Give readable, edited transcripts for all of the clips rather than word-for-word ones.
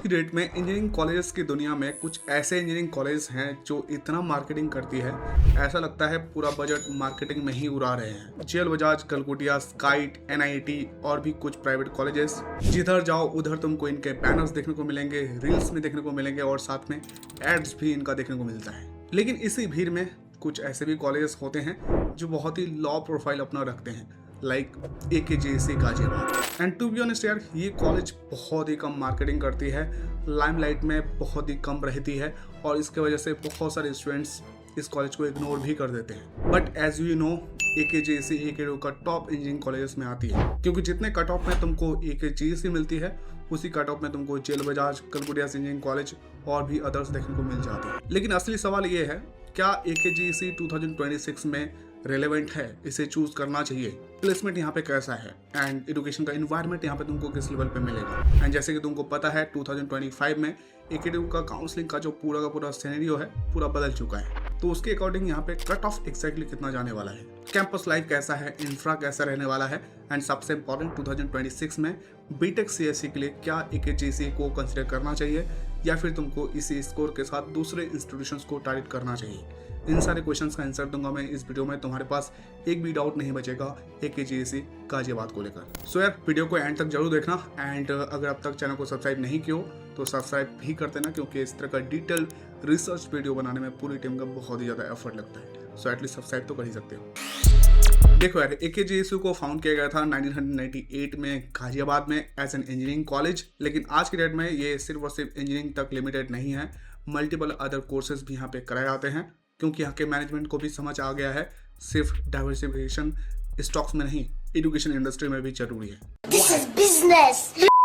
की डेट में engineering colleges की दुनिया में कुछ ऐसे इंजीनियरिंग कॉलेज हैं जो इतना मार्केटिंग करती है, ऐसा लगता है पूरा बजट मार्केटिंग में ही उड़ा रहे हैं। जेएल बजाज, कलकुटिया, स्काइट, एनआईटी और भी कुछ प्राइवेट कॉलेजेस, जिधर जाओ उधर तुमको इनके बैनर्स देखने को मिलेंगे, रील्स में देखने को मिलेंगे और साथ में एड्स भी इनका देखने को मिलता है। लेकिन इसी भीड़ में कुछ ऐसे भी कॉलेजेस होते हैं जो बहुत ही लो प्रोफाइल अपना रखते हैं, like AKGC Ghaziabad. And to be honest यार, ये कॉलेज बहुत ही कम मार्केटिंग करती है, लाइमलाइट में बहुत ही कम रहती है और इसके वजह से बहुत सारे स्टूडेंट्स इस कॉलेज को इग्नोर भी कर देते हैं। But as you know, AKGC AKDU का टॉप इंजीनियरिंग कॉलेजेस में आती है, क्योंकि जितने कट ऑफ में तुमको AKGC मिलती है उसी कट ऑफ में तुमको जेएल बजाज, कलकुटिया इंजीनियरिंग कॉलेज और भी अदर्स देखने को मिल जाती है। लेकिन असली सवाल ये है, क्या AKGC 2026 में रेलेवेंट है, इसे चूज करना चाहिए? प्लेसमेंट यहाँ पे कैसा है एंड एजुकेशन का इन्वायरमेंट यहाँ पे तुमको किस लेवल पे मिलेगा? एंड जैसे कि तुमको पता है 2025 में AKDU का काउंसलिंग का जो पूरा सिनेरियो है पूरा बदल चुका है, तो उसके अकॉर्डिंग यहाँ पे कट ऑफ एक्जैक्टली कितना जाने वाला है, कैंपस लाइफ कैसा है, इंफ्रा कैसा रहने वाला है एंड सबसे इंपॉर्टेंट 2026 में बीटेक CSE के लिए क्या AKGC को कंसिडर करना चाहिए या फिर तुमको इसी स्कोर के साथ दूसरे इंस्टीट्यूशंस को टारगेट करना चाहिए। इन सारे क्वेश्चंस का आंसर दूंगा मैं इस वीडियो में, तुम्हारे पास एक भी डाउट नहीं बचेगा AKGC गाजियाबाद को लेकर। सो यार, वीडियो को एंड तक जरूर देखना एंड अगर अब तक चैनल को सब्सक्राइब नहीं किया तो सब्सक्राइब भी कर देना, क्योंकि इस तरह का डिटेल रिसर्च वीडियो बनाने में पूरी टीम का बहुत ही ज़्यादा एफर्ट लगता है। सो एटलीस्ट सब्सक्राइब तो कर ही सकते हो। देखो यार, AKGC को फाउंड किया गया था 1998 में गाजियाबाद में एज एन इंजीनियरिंग कॉलेज, लेकिन आज की डेट में ये सिर्फ और सिर्फ इंजीनियरिंग तक लिमिटेड नहीं है, मल्टीपल अदर कोर्सेज भी यहाँ पे कराए जाते हैं, क्योंकि यहाँ के मैनेजमेंट को भी समझ आ गया है सिर्फ डाइवर्सिफिकेशन स्टॉक्स में नहीं, एजुकेशन इंडस्ट्री में भी जरूरी है। This is business.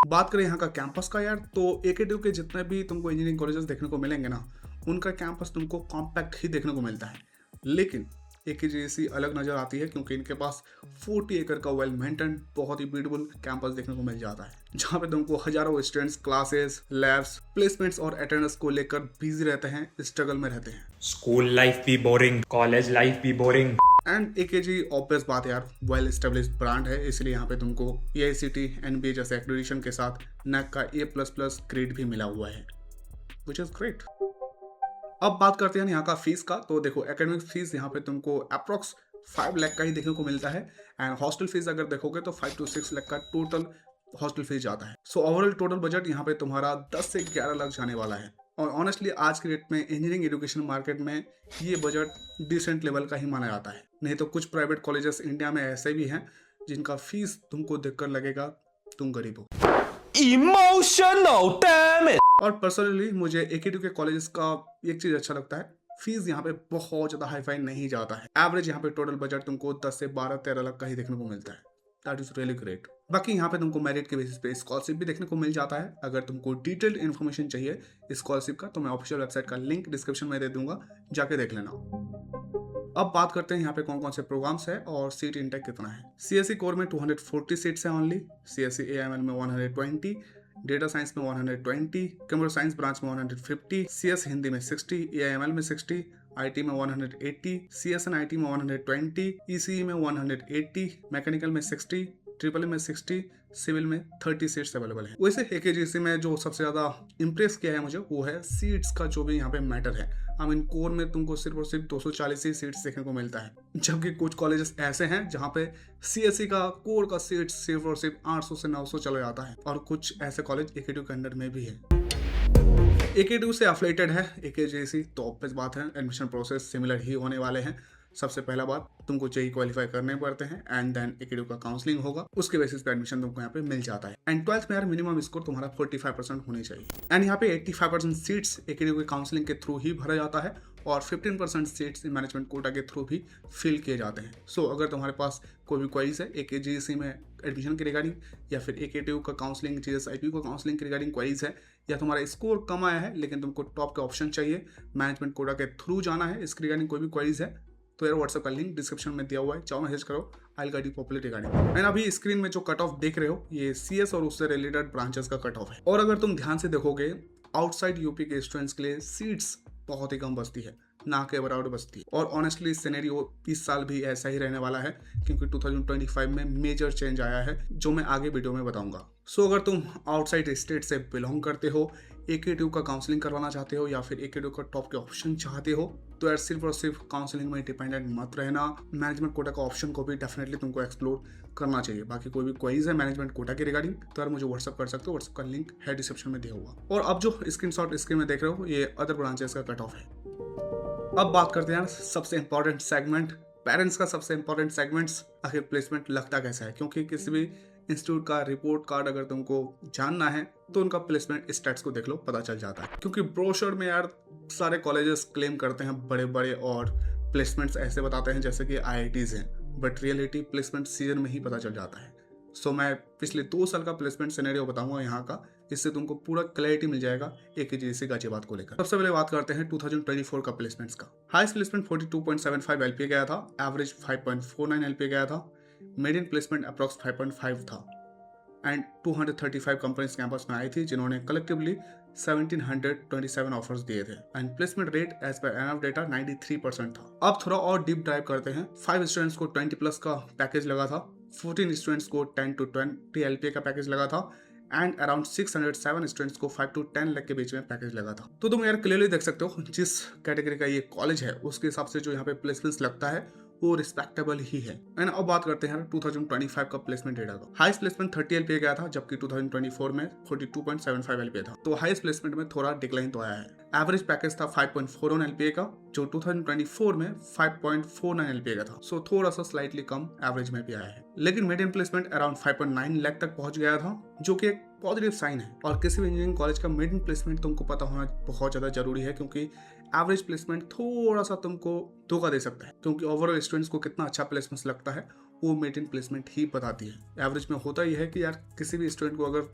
बात करें यहाँ का कैंपस का यार, तो AKDU के जितने भी तुमको इंजीनियरिंग कॉलेजेस देखने को मिलेंगे ना, उनका कैंपस तुमको कॉम्पैक्ट ही देखने को मिलता है। लेकिन AKGC अलग नजर आती है, क्योंकि इनके पास 40 एकड़ का वेल मेंटेन बहुत ही ब्यूटीफुल कैंपस देखने को मिल जाता है, जहाँ पे तुमको हजारों स्टूडेंट्स क्लासेस, लैब्स, प्लेसमेंट्स और अटेंडेंस को लेकर बिजी रहते हैं, स्ट्रगल में रहते हैं। स्कूल लाइफ भी बोरिंग, कॉलेज लाइफ भी बोरिंग। एंड AKG ऑब्वियस बात है यार, वेल एस्टेब्लिश्ड ब्रांड है, इसलिए यहाँ पे तुमको AICTE NBA जैसे एक्रेडिटेशन के साथ NAAC का A++ ग्रेड भी मिला हुआ है, विच इज ग्रेट। अब बात करते हैं यहाँ का फीस का। तो देखो, एकेडमिक फीस यहाँ पे तुमको अप्रॉक्स 5 लाख का ही देखने को मिलता है एंड हॉस्टल फीस अगर देखोगे तो 5 to 6 लाख का टोटल हॉस्टल फीस जाता है। सो ओवरऑल टोटल बजट यहाँ पे तुम्हारा 10 से 11 लाख जाने वाला है। और ऑनेस्टली आज के डेट में इंजीनियरिंग एजुकेशन मार्केट में ये बजट डिसेंट लेवल का ही माना जाता है। नहीं तो कुछ प्राइवेट कॉलेजेस इंडिया में ऐसे भी हैं जिनका फीस तुमको देखकर लगेगा तुम गरीब हो। Emotional damn it. और पर्सनली मुझे AKDU के कॉलेजेस का एक चीज अच्छा लगता है, फीस यहाँ पे बहुत ज्यादा हाई फाई नहीं जाता है। एवरेज यहाँ पे टोटल बजट तुमको 10 से 12-13 लाख का ही देखने को मिलता है। That is really great. बाकी यहाँ पे तुमको मेरिट के बेसिस पे स्कॉलरशिप भी देखने को मिल जाता है। अगर तुमको डिटेल्ड इन्फॉर्मेशन चाहिए स्कॉलरशिप का तो मैं ऑफिशियल वेबसाइट का लिंक डिस्क्रिप्शन में दे दूंगा, जाके देख लेना। अब बात करते हैं यहाँ पे कौन कौन से प्रोग्राम्स है और सीट इंटेक कितना है। CSE कोर में 240 सीट्स है ओनली, CSE AIML में 120, डेटा साइंस में 120, कंप्यूटर साइंस ब्रांच में 150, CS हिंदी में 60, AIML में 60, IT में 180, CSNIT में 120, ECE में 180, मैकेनिकल में 60, ट्रिपल में 60, सिविल में 30 सीट्स अवेलेबल है। वैसे AKGC में जो सबसे ज्यादा इंप्रेस किया है मुझे वो है सीट्स का जो भी यहाँ पे मैटर है। आई मीन कोर में तुमको सिर्फ और सिर्फ 240 ही सीट्स देखने को मिलता है, जबकि कुछ कॉलेजेस ऐसे हैं जहाँ पे CSE का कोर का सीट्स सिर्फ और सिर्फ 800 से 900 चला जाता है, और कुछ ऐसे कॉलेज AKDU के अंडर में भी है। AKDU से एफिलिएटेड है AKGC, तो ऑब्वियस बात है एडमिशन प्रोसेस सिमिलर ही होने वाले हैं। सबसे पहला बात, तुमको JEE क्वालिफाई करने पड़ते हैं एंड देन AKDU का काउंसलिंग होगा, उसके बेसिस पे एडमिशन तुमको यहाँ पे मिल जाता है। एंड 12th में यार मिनिमम स्कोर तुम्हारा 45% होनी चाहिए एंड यहाँ पे 85% सीट्स AKDU के काउंसलिंग के थ्रू ही भरा जाता है और 15% सीट्स मैनेजमेंट कोटा के थ्रू भी फिल किए जाते हैं। सो अगर तुम्हारे पास कोई भी क्वेरीज है AKGC में एडमिशन के रिगार्डिंग या फिर AKDU का काउंसलिंग, GSIP का काउंसलिंग के रिगार्डिंग क्वेरीज है, या तुम्हारा स्कोर कम आया है लेकिन तुमको टॉप के ऑप्शन चाहिए, मैनेजमेंट कोटा के थ्रू जाना है, इसके रिगार्डिंग कोई भी क्वेरीज है तो यार व्हाट्सएप का लिंक डिस्क्रिप्शन में दिया हुआ है, चाहो मैसेज करो, I will guide you properly regarding. And अभी स्क्रीन में जो कट ऑफ देख रहे हो ये CS और उससे रिलेटेड ब्रांचेस का कट ऑफ है। और अगर तुम ध्यान से देखोगे आउटसाइड यूपी के स्टूडेंट्स के लिए सीट्स बहुत ही कम बचती है, ना के बराबर बचती है। और ऑनेस्टली सिनेरियो इस साल भी ऐसा ही रहने वाला है, क्योंकि 2025 में मेजर चेंज आया है जो मैं आगे वीडियो में बताऊंगा। सो अगर तुम आउटसाइड स्टेट से बिलोंग करते हो, AKTU का काउंसलिंग करवाना चाहते हो या फिर AKTU का टॉप के ऑप्शन चाहते हो, तो यार सिर्फ और सिर्फ काउंसलिंग में डिपेंडेंट मत रहना। मैनेजमेंट कोटा का ऑप्शन को भी डेफिनेटली तुमको एक्सप्लोर करना चाहिए। बाकी कोई भी क्वेरीज है मैनेजमेंट कोटा के रिगार्डिंग तो यार मुझे व्हाट्सअप कर सकते हो। व्हाट्सअप का लिंक है डिस्क्रिप्शन में दिया हुआ। और अब जो स्क्रीनशॉट स्क्रीन में देख रहे हो ये अदर ब्रांचेस का कट ऑफ है। अब बात करते हैं यार सबसे इंपॉर्टेंट सेगमेंट, पेरेंट्स का सबसे इंपॉर्टेंट सेगमेंट्स, आखिर प्लेसमेंट लगता कैसा है। क्योंकि किसी भी इंस्टीट्यूट का रिपोर्ट कार्ड अगर तुमको जानना है तो उनका प्लेसमेंट स्टैट्स को देख लो, पता चल जाता है। क्योंकि ब्रोशर में यार सारे कॉलेजेस क्लेम करते हैं बड़े बड़े और प्लेसमेंट्स ऐसे बताते हैं जैसे कि IITs हैं, बट रियलिटी प्लेसमेंट सीजन में ही पता चल जाता है। सो मैं पिछले 2 साल का प्लेसमेंट सिनेरियो बताऊंगा यहाँ का, इससे तुमको पूरा क्लैरिटी मिल जाएगा AKGC गाजियाबाद को लेकर। सबसे पहले बात करते हैं 2024 का प्लेसमेंट्स का। हाईएस्ट प्लेसमेंट 42.75 LPA गया था, एवरेज 5.49 LPA गया था, मीडियन प्लेसमेंट अप्रॉक्स 5.5 था एंड 235 कंपनीज कैंपस में आई थी जिन्होंने कलेक्टिवली 1727 ऑफर्स दिए थे and placement rate as per NF data 93% था। अब थोड़ा और डीप डाइव करते हैं। 5 स्टूडेंट्स को 20+ का पैकेज लगा था, 14 स्टूडेंट्स को 10 to 20 LPA का पैकेज लगा था एंड अराउंड 607 स्टूडेंट्स को 5 to 10 लाख के बीच में पैकेज लगा था। तो तुम यार क्लियरली देख सकते हो जिस कैटेगरी का ये कॉलेज है उसके हिसाब से जो यहाँ पे प्लेसमेंट्स लगता है वो रिस्पेक्टेबल ही है। एंड अब बात करते हैं 2025 का प्लेसमेंट डेटा का। हाईएस्ट प्लेसमेंट 30 LPA गया था जबकि 2024 में 42.75 LPA था, तो हाईएस्ट प्लेसमेंट में थोड़ा डिक्लाइन तो आया है। एवरेज पैकेज था 5.41 LPA का जो 2024 में 5.49 LPA का था, सो थोड़ा सा स्लाइटली कम एवरेज में भी आया है। लेकिन मीडियन प्लेसमेंट अराउंड 5.9 लाख तक पहुंच गया था जो कि एक पॉजिटिव साइन है। और किसी भी इंजीनियरिंग कॉलेज का मीडियन प्लेसमेंट तुमको पता होना बहुत ज्यादा जरूरी है, क्योंकि एवरेज प्लेसमेंट थोड़ा सा तुमको धोखा दे सकता है। क्योंकि ओवरऑल स्टूडेंट्स को कितना अच्छा प्लेसमेंट लगता है वो मीडियन प्लेसमेंट ही बताती है। एवरेज में होता ही है कि यार किसी भी स्टूडेंट को अगर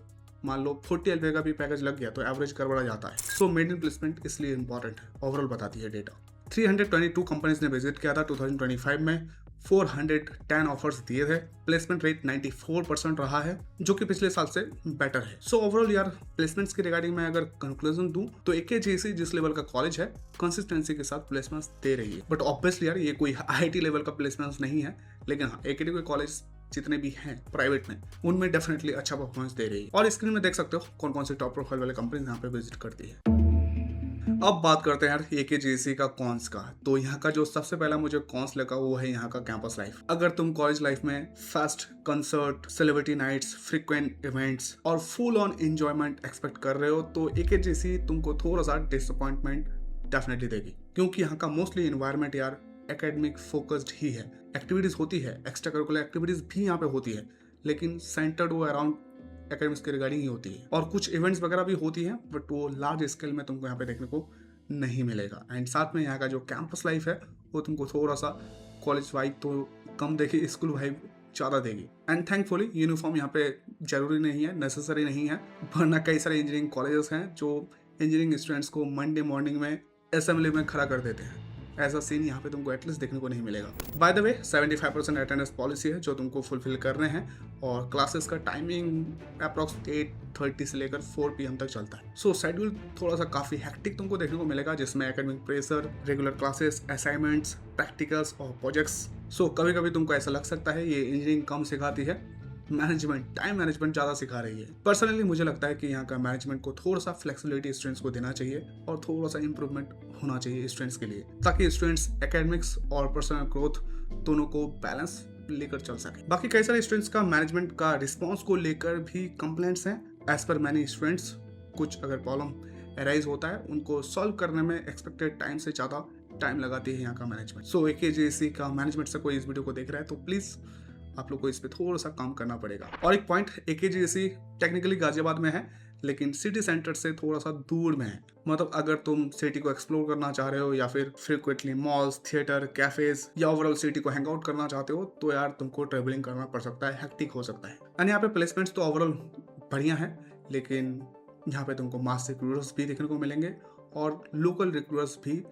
मान लो 40 LPA का भी पैकेज लग गया तो एवरेज गड़बड़ा जाता है। सो मीडियन प्लेसमेंट इसलिए इंपॉर्टेंट है, ओवरऑल बताती है डेटा। 322 कंपनीज ने विजिट किया था 2025 में, 410 ऑफर्स दिए थे, प्लेसमेंट रेट 94% रहा है जो कि पिछले साल से बेटर है। सो ओवरऑल यार प्लेसमेंट्स के रिगार्डिंग मैं अगर कंक्लूजन दूं तो AKGC जिस लेवल का कॉलेज है कंसिस्टेंसी के साथ प्लेसमेंट्स दे रही है। बट ऑब्वियसली यार ये कोई IIT लेवल का प्लेसमेंट्स नहीं है, लेकिन हाँ AKTU के कॉलेज जितने भी हैं प्राइवेट में उनमें डेफिनेटली अच्छा परफॉर्मेंस दे रही है। और स्क्रीन में देख सकते हो कौन कौन से टॉप प्रोफाइल वाले कंपनी यहाँ पे विजिट करती है। अब बात करते हैं यार AKGC का कॉन्स का। तो यहाँ का जो सबसे पहला मुझे कॉन्स लगा वो है यहाँ का कैंपस लाइफ। अगर तुम कॉलेज लाइफ में fest, concert, celebrity nights, frequent events और फुल ऑन एंजॉयमेंट एक्सपेक्ट कर रहे हो तो AKGC तुमको थोड़ा सा डिसअपॉइंटमेंट डेफिनेटली देगी, क्योंकि यहाँ का मोस्टली एनवायरनमेंट यार एकेडमिक फोकस्ड ही है। एक्टिविटीज होती है, एक्स्ट्रा करिकुलर एक्टिविटीज भी यहाँ पे होती है, लेकिन सेंटर्ड वो अराउंड एकेडमिक्स के रिगार्डिंग ही होती है। और कुछ इवेंट्स वगैरह भी होती हैं बट वो लार्ज स्केल में तुमको यहाँ पे देखने को नहीं मिलेगा। एंड साथ में यहाँ का जो कैंपस लाइफ है वो तुमको थोड़ा सा कॉलेज वाइब तो कम देगी, स्कूल वाइब ज़्यादा देगी। एंड थैंकफुली यूनिफॉर्म यहाँ पे जरूरी नहीं है, नेसेसरी नहीं है, वरना कई सारे इंजीनियरिंग कॉलेजेस हैं जो इंजीनियरिंग स्टूडेंट्स को मंडे मॉर्निंग में असेंबली में खड़ा कर देते हैं। ऐसा सीन यहाँ पे तुमको एटलीस्ट देखने को नहीं मिलेगा। By the way 75% attendance policy है जो तुमको फुलफिल करने हैं और क्लासेस का टाइमिंग अप्रॉक्स 8:30 से लेकर 4 PM तक चलता है। सो शेड्यूल थोड़ा सा काफ़ी हेक्टिक तुमको देखने को मिलेगा, जिसमें academic pressure, regular classes, assignments, practicals और प्रोजेक्ट्स। सो कभी कभी तुमको ऐसा लग सकता है ये इंजीनियरिंग कम सिखाती है, मैनेजमेंट, टाइम मैनेजमेंट ज़्यादा सिखा रही है। पर्सनली मुझे लगता है कि यहाँ का मैनेजमेंट को थोड़ा सा फ्लेक्सिबिलिटी स्टूडेंट्स को देना चाहिए और थोड़ा सा इंप्रूवमेंट होना चाहिए स्टूडेंट्स के लिए, ताकि स्टूडेंट्स एकेडमिक्स और पर्सनल ग्रोथ दोनों को बैलेंस लेकर चल सके। बाकी कई सारे स्टूडेंट्स का मैनेजमेंट का रिस्पॉन्स को लेकर भी कंप्लेंट्स हैं। एज पर मैनी स्टूडेंट्स कुछ अगर प्रॉब्लम अराइज होता है उनको सॉल्व करने में एक्सपेक्टेड टाइम से ज़्यादा टाइम लगाती है यहाँ का मैनेजमेंट। सो AKGC का मैनेजमेंट से कोई इस वीडियो को देख रहा है तो प्लीज़ आप लोग को इस पे थोड़ा सा काम करना पड़ेगा। और एक पॉइंट, AKGC टेक्निकली गाजियाबाद में है लेकिन सिटी सेंटर से थोड़ा सा दूर में है। मतलब अगर तुम सिटी को एक्सप्लोर करना चाह रहे हो या फिर फ्रीक्वेंटली मॉल्स, थिएटर, कैफेज या ओवरऑल सिटी को हैंग आउट करना चाहते हो तो यार तुमको ट्रेवलिंग करना पड़ सकता है, हेक्टिक हो सकता है। एंड यहाँ पे प्लेसमेंट्स तो ओवरऑल बढ़िया है, लेकिन यहाँ पे तुमको मास रिक्रूटर्स भी देखने को मिलेंगे और लोकल रिक्रूटर्स भी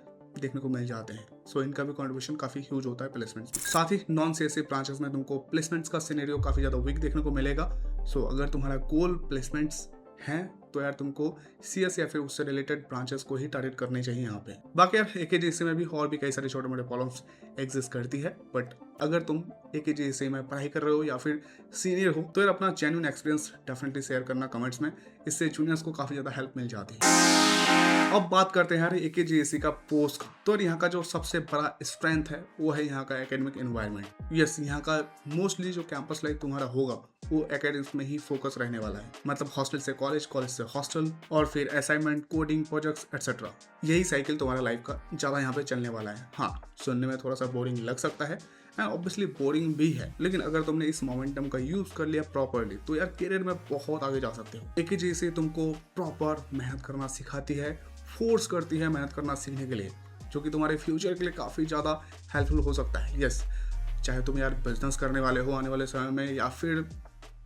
देखने को मिल जाते हैं। सो इनका भी कंट्रीब्यूशन काफी ह्यूज होता है प्लेसमेंट्स में। साथ ही नॉन CSE ब्रांचेस में तुमको प्लेसमेंट्स का सिनेरियो काफी ज्यादा वीक देखने को मिलेगा। सो अगर तुम्हारा गोल प्लेसमेंट्स हैं तो यार तुमको CS या फिर उससे रिलेटेड ब्रांचेस को ही टारगेट करने चाहिए यहाँ पे। बाकी यार AKGC में भी और भी कई सारे छोटे मोटे प्रॉब्लम्स एग्जिस्ट करती है, बट अगर तुम AKGC में पढ़ाई कर रहे हो या फिर सीनियर हो तो यार अपना जेन्युइन एक्सपीरियंस डेफिनेटली शेयर करना कमेंट्स में, इससे जूनियर्स को काफ़ी ज़्यादा हेल्प मिल जाती है। अब बात करते हैं यार AKGC का पोस्ट का। तो यहाँ का जो सबसे बड़ा स्ट्रेंथ है वो है यहाँ का एकेडमिक एनवायरनमेंट। यस, यहाँ का मोस्टली जो कैंपस लाइफ तुम्हारा होगा वो एकेडमिक्स में ही फोकस रहने वाला है। मतलब हॉस्टल से कॉलेज, कॉलेज से हॉस्टल और फिर असाइनमेंट, कोडिंग, प्रोजेक्ट्स एक्सेट्रा, यही साइकिल तुम्हारा लाइफ का ज़्यादा यहाँ पे चलने वाला है। हाँ, सुनने में थोड़ा सा बोरिंग लग सकता है एंड ऑब्वियसली बोरिंग भी है, लेकिन अगर तुमने इस मोमेंटम का यूज कर लिया प्रॉपरली तो यार करियर में बहुत आगे जा सकते हो। AKGC तुमको प्रॉपर मेहनत करना सिखाती है, फोर्स करती है मेहनत करना सीखने के लिए, जो कि तुम्हारे फ्यूचर के लिए काफ़ी ज़्यादा हेल्पफुल हो सकता है। यस, चाहे तुम यार बिजनेस करने वाले हो आने वाले समय में या फिर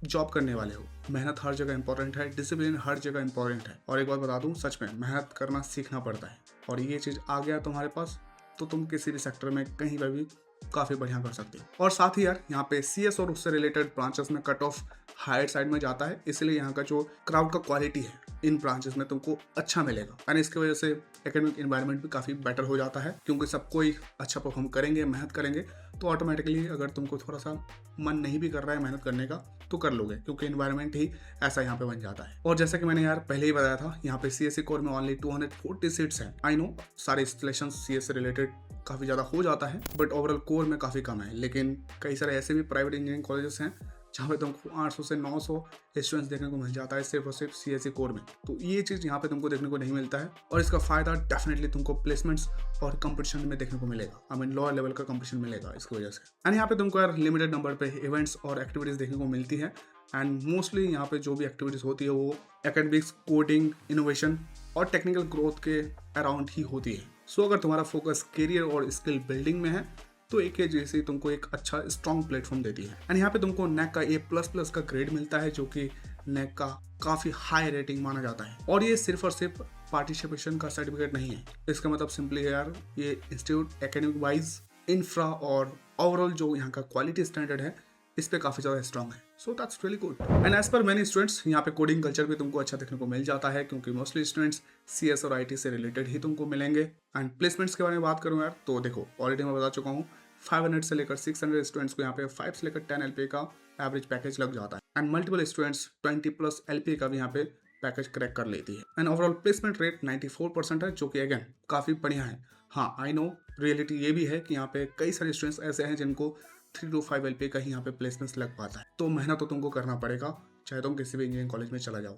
जॉब करने वाले हो, मेहनत हर जगह इंपॉर्टेंट है, डिसिप्लिन हर जगह इंपॉर्टेंट है। और एक बात बता दूं, सच में मेहनत करना सीखना पड़ता है, और ये चीज़ आ गया तुम्हारे पास तो तुम किसी भी सेक्टर में कहीं पर भी काफ़ी बढ़िया कर सकते हो। और साथ ही यार यहाँ पे CS और उससे रिलेटेड ब्रांचेस में कट ऑफ हायर साइड में जाता है, इसलिए यहाँ का जो क्राउड का क्वालिटी है इन ब्रांचेस में तुमको अच्छा मिलेगा एंड इसकी वजह से एकेडमिक एनवायरनमेंट भी काफ़ी बेटर हो जाता है, क्योंकि सब कोई अच्छा परफॉर्म करेंगे, मेहनत करेंगे, तो ऑटोमेटिकली अगर तुमको थोड़ा सा मन नहीं भी कर रहा है मेहनत करने का तो कर लोगे, क्योंकि एनवायरनमेंट ही ऐसा यहाँ पे बन जाता है। और जैसा कि मैंने यार पहले ही बताया था, यहाँ पे CSE कोर में ओनली 240 सीट्स हैं। आई नो सारे इंस्टॉलेशन CS से रिलेटेड काफ़ी ज़्यादा हो जाता है, बट ओवरऑल कोर में काफ़ी कम है। लेकिन कई सारे ऐसे भी प्राइवेट इंजीनियरिंग कॉलेजेस हैं जहाँ पे तुमको 800 से 900 स्टूडेंट्स देखने को मिल जाता है सिर्फ और सिर्फ CSE कोर में। तो ये चीज़ यहाँ पे तुमको देखने को नहीं मिलता है, और इसका फ़ायदा डेफिनेटली तुमको प्लेसमेंट्स और कंपटीशन में देखने को मिलेगा। आई मीन लोअर लेवल का कंपटीशन मिलेगा इसकी वजह से। एंड यहाँ पे तुमको यार लिमिटेड नंबर पे इवेंट्स और एक्टिविटीज़ देखने को मिलती है, एंड मोस्टली यहाँ पे जो भी एक्टिविटीज़ होती है वो एकेडमिक्स, कोडिंग, इनोवेशन और टेक्निकल ग्रोथ के अराउंड ही होती है। सो अगर तुम्हारा फोकस करियर और स्किल बिल्डिंग में है तो AKGC तुमको एक अच्छा स्ट्रॉन्ग प्लेटफॉर्म देती है। एंड यहाँ पे तुमको NAAC का A++ का ग्रेड मिलता है, जो कि NAAC का काफ़ी हाई रेटिंग माना जाता है। और ये सिर्फ और सिर्फ पार्टिसिपेशन का सर्टिफिकेट नहीं है, इसका मतलब सिंपली है यार ये इंस्टीट्यूट एकेडमिक वाइज, इंफ्रा और ओवरऑल जो यहाँ का क्वालिटी स्टैंडर्ड है इस पे काफ़ी ज़्यादा स्ट्रॉन्ग है। So that's really good. And as per many students यहाँ पे कोडिंग कल्चर भी तुमको अच्छा देखने को मिल जाता है, क्योंकि मोस्टली स्टूडेंट्स CS और IT से रिलेटेड ही तुमको मिलेंगे। एंड प्लेसमेंट्स के बारे में बात करूँ यार तो देखो, ऑलरेडी मैं बता चुका हूँ 500 से लेकर 600 स्टूडेंट्स को यहाँ पे 5 से लेकर 10 LPA का एवरेज पैकेज लग जाता है, एंड मल्टीपल स्टूडेंट्स 20+ LPA का भी यहाँ पे पैकेज क्रैक कर लेती है। एंड ओवरऑल प्लेसमेंट रेट 94% है, जो कि अगेन काफ़ी बढ़िया है। हाँ, आई नो रियलिटी ये भी है कि यहाँ पे कई सारे स्टूडेंट्स ऐसे हैं जिनको 3 to 5 LPA का ही यहाँ पे प्लेसमेंट्स लग पाता है। तो मेहनत तो तुमको करना पड़ेगा, चाहे तुम किसी भी इंजीनियरिंग कॉलेज में चला जाओ।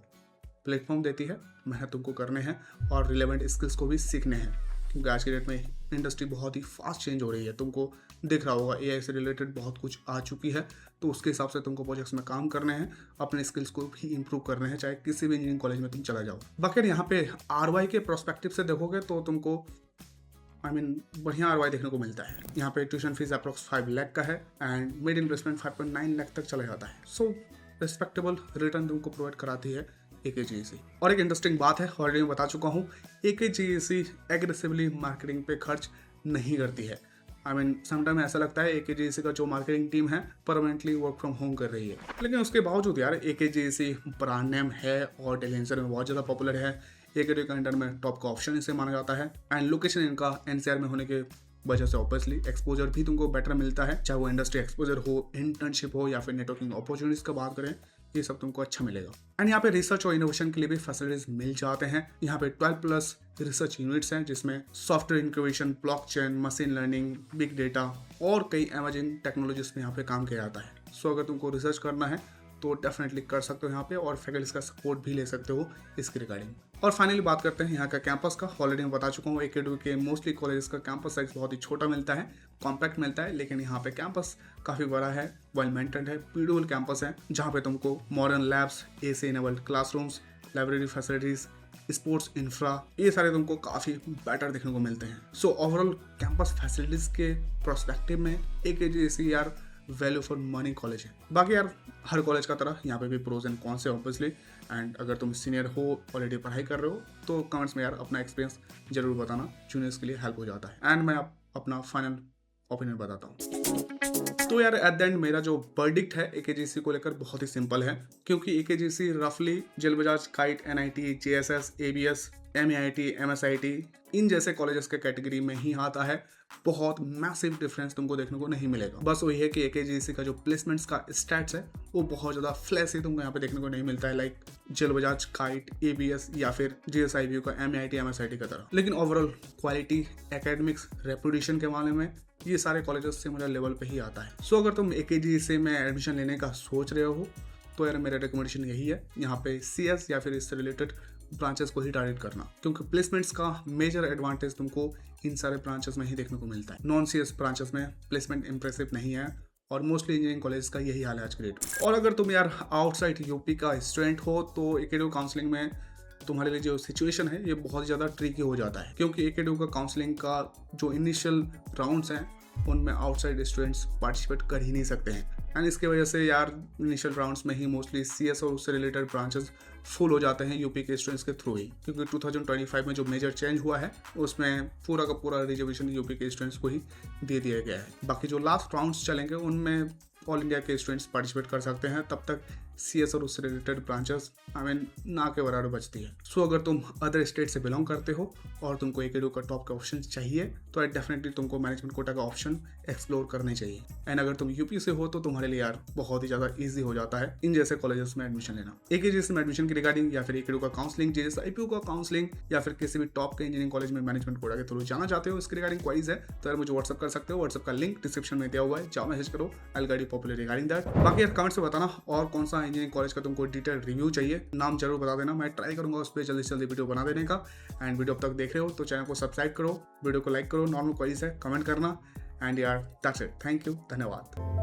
प्लेटफॉर्म देती है, मेहनत तुमको करने हैं और रिलेवेंट स्किल्स को भी सीखने हैं, क्योंकि आज के डेट में इंडस्ट्री बहुत ही फास्ट चेंज हो रही है। तुमको दिख रहा होगा AI से रिलेटेड बहुत कुछ आ चुकी है, तो उसके हिसाब से तुमको प्रोजेक्ट्स में काम करने हैं, अपने स्किल्स को भी इंप्रूव करने हैं, चाहे किसी भी इंजीनियरिंग कॉलेज में तुम चला जाओ। बाकी यहाँ पे ROI के प्रोस्पेक्टिव से देखोगे तो तुमको बढ़िया ROI देखने को मिलता है। यहाँ पे ट्यूशन फीस अप्रॉक्स 5 लाख का है एंड मिड इन्वेस्टमेंट 5.9 लाख तक चला जाता है। सो रिस्पेक्टेबल रिटर्न तुमको प्रोवाइड कराती है AKGC। और एक इंटरेस्टिंग बात है, ऑलरेडी मैं बता चुका हूँ, AKGC एग्रेसिवली मार्केटिंग पे खर्च नहीं करती है। समटाइम ऐसा लगता है AKGC का जो मार्केटिंग टीम है परमानेंटली वर्क फ्रॉम होम कर रही है, लेकिन उसके बावजूद यार AKGC ब्रांड नेम है और टेलेंसर में बहुत ज़्यादा पॉपुलर है। AKGC के अंडर में टॉप का ऑप्शन इसे माना जाता है, एंड लोकेशन इनका NCR में होने के वजह से ऑब्वियसली एक्सपोजर भी तुमको बेटर मिलता है, चाहे वो इंडस्ट्री एक्सपोजर हो, इंटर्नशिप हो या फिर नेटवर्किंग अपॉर्चुनिटीज का बात करें, ये सब तुमको अच्छा मिलेगा। एंड यहाँ पे रिसर्च और इनोवेशन के लिए भी फैसिलिटीज मिल जाते हैं। यहाँ पे 12+ रिसर्च यूनिट्स हैं, जिसमें software incubation, blockchain, machine learning, big data और कई इमर्जिंग टेक्नोलॉजीज में यहाँ पे काम किया जाता है। सो अगर तुमको रिसर्च करना है तो डेफिनेटली कर सकते हो यहाँ पे, और फैकल्टीज का सपोर्ट भी ले सकते हो इसके रिगार्डिंग। और फाइनली बात करते हैं यहाँ का कैंपस का। ऑलरेडी मैं बता चुका हूँ AKGC के मोस्टली कॉलेजेस का कैंपस साइज बहुत ही छोटा मिलता है, कॉम्पैक्ट मिलता है, लेकिन यहाँ पे कैंपस काफ़ी बड़ा है, वेल मेंटेन्ड है, ब्यूटीफुल कैंपस है, जहाँ पे तुमको modern labs, AC enabled classrooms, library facilities, sports infra, ये सारे तुमको काफ़ी बेटर देखने को मिलते हैं। सो ओवरऑल कैंपस फैसिलिटीज के प्रोस्पेक्टिव में AKGC यार वैल्यू फॉर मनी कॉलेज है। बाकी यार हर कॉलेज का तरह यहाँ पे भी प्रोज एंड कॉन्स है ऑब्वियसली, एंड अगर तुम सीनियर हो, ऑलरेडी पढ़ाई कर रहे हो, तो कमेंट्स में यार अपना एक्सपीरियंस जरूर बताना, जूनियर्स के लिए हेल्प हो जाता है। एंड मैं अपना फाइनल ओपिनियन बताता हूँ। तो यार एट द एंड मेरा जो वर्डिक्ट है एकेजीसी को लेकर बहुत ही सिंपल है, क्योंकि एकेजीसी रफली जेल Bajaj, KIET, NIT, JSS, ABS, MIT, MSIT इन जैसे कॉलेजेस के कैटेगरी में ही आता है। बहुत मैसिव डिफरेंस तुमको देखने को नहीं मिलेगा। बस वही है कि एकेजीसी का जो प्लेसमेंट्स का स्टैट्स है वो बहुत ज़्यादा फ्लैशी तुमको यहाँ पे देखने को नहीं मिलता है, like GL Bajaj, KIET, ABES या फिर जीएसआईबीयू का, एमआईटी, एमएसआईटी का तरह। लेकिन ओवरऑल क्वालिटी, एकेडमिक्स, रेपुटेशन के मामले में ये सारे कॉलेजेस सिमिलर लेवल पे ही आता है। सो अगर तुम एकेजीसी में एडमिशन लेने का सोच रहे हो तो यार मेरा रिकमेंडेशन यही है, यहाँ पे सीएस या फिर इससे रिलेटेड ब्रांचेस को ही टारगेट करना, क्योंकि प्लेसमेंट्स का मेजर एडवांटेज तुमको इन सारे ब्रांचेस में ही देखने को मिलता है। नॉन सीएस ब्रांचेस में प्लेसमेंट इंप्रेसिव नहीं है और मोस्टली इंजीनियरिंग कॉलेज का यही हाल है आज के डेट में। और अगर तुम यार आउटसाइड यूपी का स्टूडेंट हो तो एकेडू काउंसलिंग में तुम्हारे लिए जो सिचुएशन है ये बहुत ज़्यादा ट्रिकी हो जाता है, क्योंकि एकेडू का काउंसलिंग का जो इनिशियल राउंड्स हैं उनमें आउटसाइड स्टूडेंट्स पार्टिसिपेट कर ही नहीं सकते हैं। एंड इसके वजह से यार इनिशियल राउंड्स में ही मोस्टली सीएस और उससे रिलेटेड ब्रांचेस फुल हो जाते हैं यूपी के स्टूडेंट्स के थ्रू ही, क्योंकि 2025 में जो मेजर चेंज हुआ है उसमें पूरा का पूरा रिजर्वेशन यूपी के स्टूडेंट्स को ही दे दिया गया है। बाकी जो लास्ट राउंड्स चलेंगे उनमें ऑल इंडिया के स्टूडेंट्स पार्टिसिपेट कर सकते हैं, तब तक सीएस और उससे रिलेटेड ब्रांचेस ना के बराबर बचती है। सो अगर तुम अदर स्टेट से बिलोंग करते हो और तुमको एकेडू का टॉप का ऑप्शन चाहिए तो डेफिनेटली तुमको मैनेजमेंट कोटा का ऑप्शन एक्सप्लोर करने चाहिए। एंड अगर तुम यूपी से हो तो तुम्हारे लिए यार बहुत ही ज़्यादा ईजी हो जाता है इन जैसे कॉलेजेस में एडमिशन लेना। एकेजीसी में एडमिशन की रिगार्डिंग या फिर एकेडू का काउंसलिंग, जेएसआईपीयू का काउंसलिंग या फिर किसी भी टॉप के इंजीनियरिंग कॉलेज में मैनेजमेंट कोटा के थ्रू जाना चाहते हो, इसके रिगार्डिंग क्वारीज है तो यार मुझे व्हाट्सअप कर सकते हो। व्हाट्सअप का लिंक डिस्क्रिप्शन में दिया हुआ है, जाओ मैसेज करो, I will guide you popular regarding that. बाकी यार कमेंट से बताना और कौन सा इंजीनियरिंग कॉलेज का तुमको डिटेल रिव्यू चाहिए, नाम जरूर बता देना, मैं ट्राई करूंगा उस पर जल्दी से जल्दी वीडियो बना देने का। एंड वीडियो अब तक देख रहे हो तो चैनल को सब्सक्राइब करो, वीडियो को लाइक करो, नॉर्मल क्वेरीज है कमेंट करना। एंड यार दैट्स इट, थैंक यू, धन्यवाद।